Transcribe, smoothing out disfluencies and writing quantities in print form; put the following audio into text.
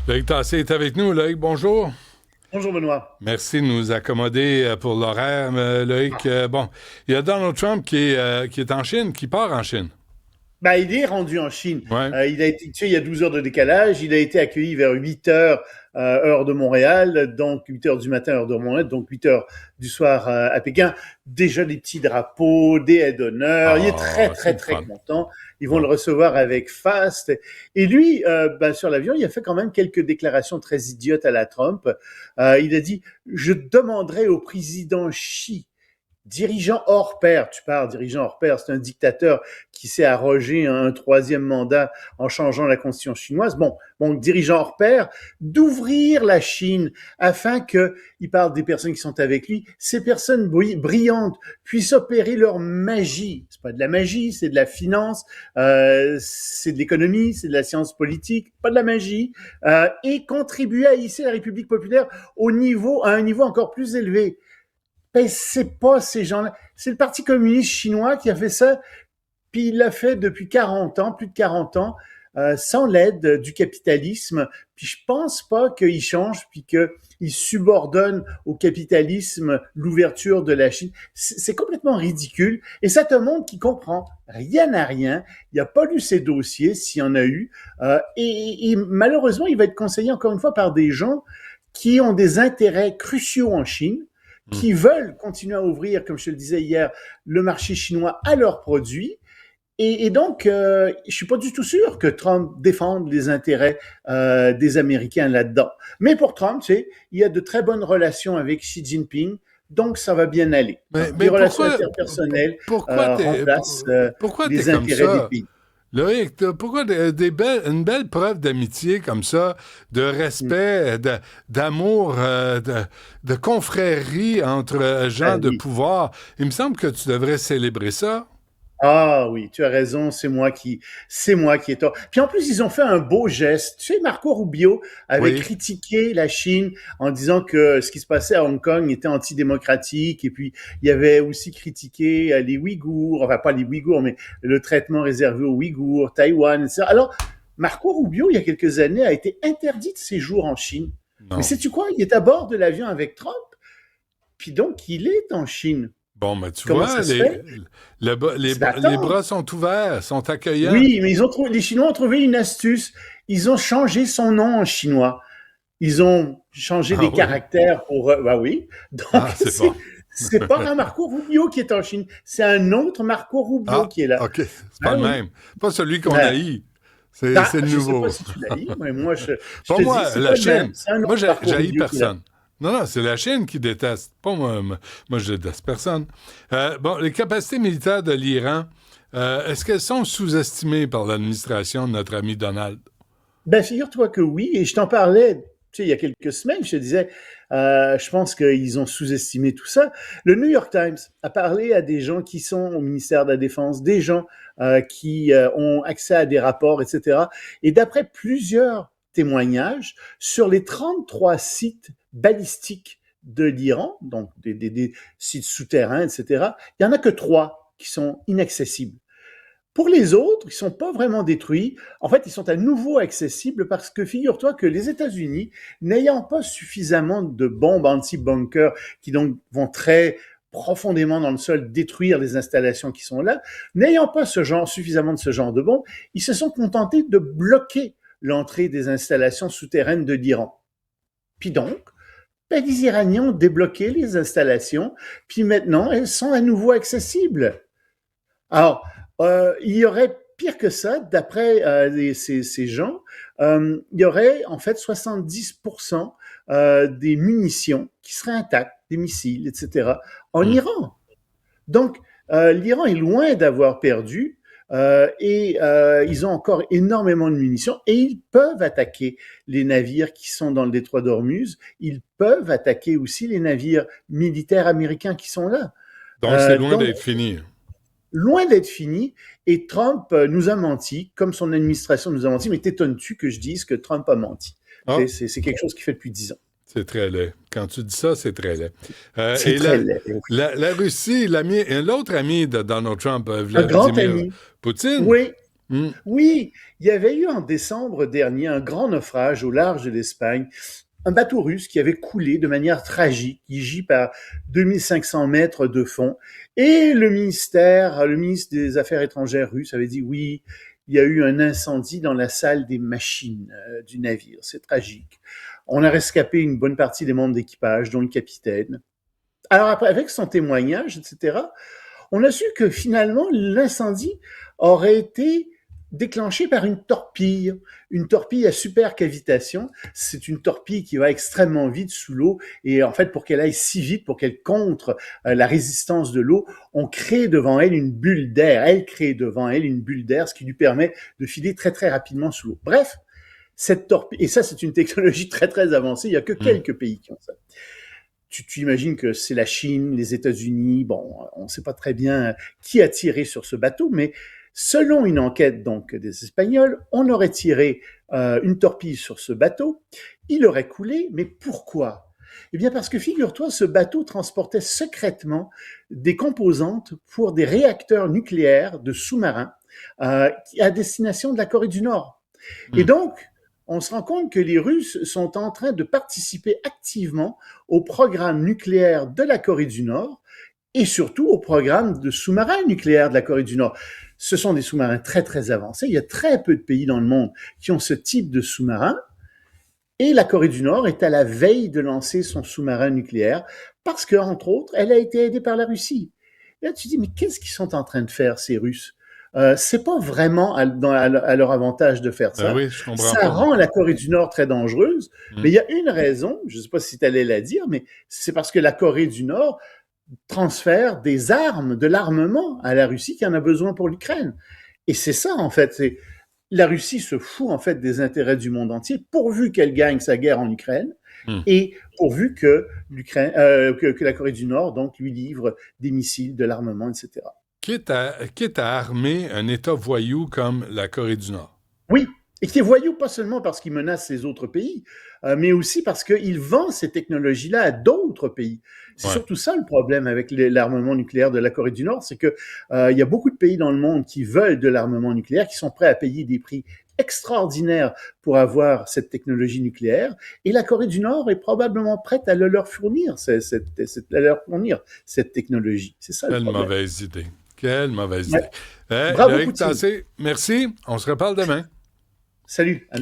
Loïc Tassé est avec nous. Loïc, bonjour. Bonjour Benoît. Merci de nous accommoder pour l'horaire, Loïc. Bon, il y a Donald Trump qui est en Chine, qui part en Chine. Bah, il est rendu en Chine. Ouais. Il a été, tu sais, il y a 12 heures de décalage. Il a été accueilli vers 8 heures, heure de Montréal, donc 8 heures du matin, heure de Montréal, donc 8 heures du soir à Pékin. Déjà des petits drapeaux, des aides d'honneur. Il est très, Ah, c'est très, le très fun. content. Ils vont Bon. le recevoir avec faste. Et lui, sur l'avion, il a fait quand même quelques déclarations très idiotes à la Trump. Il a dit, je demanderai au président Xi, dirigeant hors pair, tu parles, dirigeant hors pair, c'est un dictateur qui s'est arrogé un troisième mandat en changeant la constitution chinoise. Bon, dirigeant hors pair, d'ouvrir la Chine afin que, il parle des personnes qui sont avec lui, ces personnes brillantes puissent opérer leur magie. C'est pas de la magie, c'est de la finance, c'est de l'économie, c'est de la science politique, pas de la magie, et contribuer à hisser la République populaire à un niveau encore plus élevé. Ben, c'est pas ces gens-là. C'est le Parti communiste chinois qui a fait ça, puis il l'a fait depuis 40 ans, plus de 40 ans, sans l'aide du capitalisme. Puis je pense pas qu'il change, puis qu'il subordonne au capitalisme l'ouverture de la Chine. C'est complètement ridicule. Et ça te montre qu'il comprend rien à rien. Il a pas lu ses dossiers, s'il y en a eu. Et malheureusement, il va être conseillé encore une fois par des gens qui ont des intérêts cruciaux en Chine, Hmm. qui veulent continuer à ouvrir, comme je te le disais hier, le marché chinois à leurs produits. Et donc, je suis pas du tout sûr que Trump défende les intérêts des Américains là-dedans. Mais pour Trump, tu sais, il y a de très bonnes relations avec Xi Jinping, donc ça va bien aller. Mais, Les mais relations pourquoi, interpersonnelles pourquoi t'es, remplacent pourquoi t'es les comme intérêts des ça? pays. Loïc, pourquoi une belle preuve d'amitié comme ça, de Mm. respect, d'amour, de confrérie entre gens Ah de oui. pouvoir? Il me semble que tu devrais célébrer ça. Ah oui, tu as raison, c'est moi qui ai tort. Puis en plus, ils ont fait un beau geste. Tu sais, Marco Rubio avait Oui. critiqué la Chine en disant que ce qui se passait à Hong Kong était antidémocratique. Et puis, il avait aussi critiqué les Ouïghours, enfin pas les Ouïghours, mais le traitement réservé aux Ouïghours, Taïwan, etc. Alors, Marco Rubio, il y a quelques années, a été interdit de séjour en Chine. Mais Non. sais-tu quoi? Il est à bord de l'avion avec Trump, puis donc il est en Chine. Bon, mais tu Comment vois, ça se fait? les Attends. bras sont ouverts, sont accueillants. Oui, mais les Chinois ont trouvé une astuce. Ils ont changé son nom en chinois. Ils ont changé Ah des oui. caractères pour. Bah oui. Donc, Ah, c'est bon. c'est pas un Marco Rubio qui est en Chine. C'est un autre Marco Rubio Ah, qui est là. OK. C'est pas Ah le oui. même. Pas celui qu'on Ben, haït. C'est le je sais pas nouveau. si tu l'as dit, mais moi, je Pas te dis, moi, c'est la pas le même. Chine. C'est un Moi, autre Marco j'haïs Rubio qui est là. personne. Non, non, c'est la Chine qui déteste. Pas moi. Moi, je déteste personne. Bon, les capacités militaires de l'Iran, est-ce qu'elles sont sous-estimées par l'administration de notre ami Donald? Ben, figure-toi que oui, et je t'en parlais, tu sais, il y a quelques semaines, je te disais, je pense qu'ils ont sous-estimé tout ça. Le New York Times a parlé à des gens qui sont au ministère de la Défense, des gens qui ont accès à des rapports, etc. Et d'après plusieurs témoignages, sur les 33 sites balistiques de l'Iran, donc des sites souterrains, etc., il n'y en a que 3 qui sont inaccessibles. Pour les autres, ils sont pas vraiment détruits. En fait, ils sont à nouveau accessibles parce que figure-toi que les États-Unis, n'ayant pas suffisamment de bombes anti-bunker qui donc vont très profondément dans le sol détruire les installations qui sont là, n'ayant pas suffisamment de ce genre de bombes, ils se sont contentés de bloquer l'entrée des installations souterraines de l'Iran. Puis donc, ben, les Iraniens ont débloqué les installations, puis maintenant elles sont à nouveau accessibles. Alors, il y aurait pire que ça, d'après ces gens, il y aurait en fait 70% des munitions qui seraient intactes, des missiles, etc., en Hmm. Iran. Donc, l'Iran est loin d'avoir perdu et ils ont encore énormément de munitions et ils peuvent attaquer les navires qui sont dans le détroit d'Ormuz. Ils peuvent attaquer aussi les navires militaires américains qui sont là. Donc, c'est loin Donc, d'être fini. loin d'être fini. Et Trump nous a menti, comme son administration nous a menti. Mais t'étonnes-tu que je dise que Trump a menti? Ah, C'est quelque chose qu'il fait depuis 10 ans. c'est très laid. Quand tu dis ça, c'est très laid. C'est Et très laid. la Russie, l'autre ami de Donald Trump, Un grand Vladimir ami. Poutine, Oui. Hmm. Oui, il y avait eu en décembre dernier un grand naufrage au large de l'Espagne, un bateau russe qui avait coulé de manière tragique, qui gît par 2500 mètres de fond. Et le ministre des Affaires étrangères russe avait dit oui, il y a eu un incendie dans la salle des machines du navire. C'est tragique. On a rescapé une bonne partie des membres d'équipage, dont le capitaine. Alors après, avec son témoignage, etc., on a su que finalement, l'incendie aurait été déclenché par une torpille à supercavitation. C'est une torpille qui va extrêmement vite sous l'eau et en fait, pour qu'elle aille si vite, pour qu'elle contre la résistance de l'eau, on crée devant elle une bulle d'air. Elle crée devant elle une bulle d'air, ce qui lui permet de filer très très rapidement sous l'eau. Bref, cette torpille, et ça c'est une technologie très très avancée, il n'y a que Hmm. quelques pays qui ont ça. Tu imagines que c'est la Chine, les États-Unis, bon, on ne sait pas très bien qui a tiré sur ce bateau, mais selon une enquête donc des Espagnols, on aurait tiré une torpille sur ce bateau, il aurait coulé, mais pourquoi? Eh bien parce que figure-toi, ce bateau transportait secrètement des composantes pour des réacteurs nucléaires de sous-marins à destination de la Corée du Nord. Et Hmm. donc, on se rend compte que les Russes sont en train de participer activement au programme nucléaire de la Corée du Nord et surtout au programme de sous-marins nucléaires de la Corée du Nord. Ce sont des sous-marins très très avancés. Il y a très peu de pays dans le monde qui ont ce type de sous-marin. Et la Corée du Nord est à la veille de lancer son sous-marin nucléaire parce que, entre autres, elle a été aidée par la Russie. Et là, tu te dis, mais qu'est-ce qu'ils sont en train de faire, ces Russes? C'est pas vraiment à leur avantage de faire Ben ça. oui, je comprends Ça pas, moi. rend la Corée du Nord très dangereuse. Hmm. Mais il y a une raison, je ne sais pas si tu allais la dire, mais c'est parce que la Corée du Nord transfère des armes, de l'armement à la Russie qui en a besoin pour l'Ukraine. Et c'est ça, en fait. C'est la Russie se fout en fait des intérêts du monde entier, pourvu qu'elle gagne sa guerre en Ukraine Hmm. et pourvu que que la Corée du Nord donc lui livre des missiles, de l'armement, etc. Quitte à armer un État voyou comme la Corée du Nord. Oui, et qui est voyou pas seulement parce qu'il menace les autres pays, mais aussi parce qu'il vend ces technologies-là à d'autres pays. C'est Ouais. surtout ça le problème avec l'armement nucléaire de la Corée du Nord, c'est que il y a beaucoup de pays dans le monde qui veulent de l'armement nucléaire, qui sont prêts à payer des prix extraordinaires pour avoir cette technologie nucléaire, et la Corée du Nord est probablement prête à le leur fournir, à leur fournir cette technologie. C'est ça le Quelle problème. mauvaise idée. Quelle mauvaise Ouais. idée. Bravo Loïc Poutine. Tassé, merci. On se reparle demain. Salut. À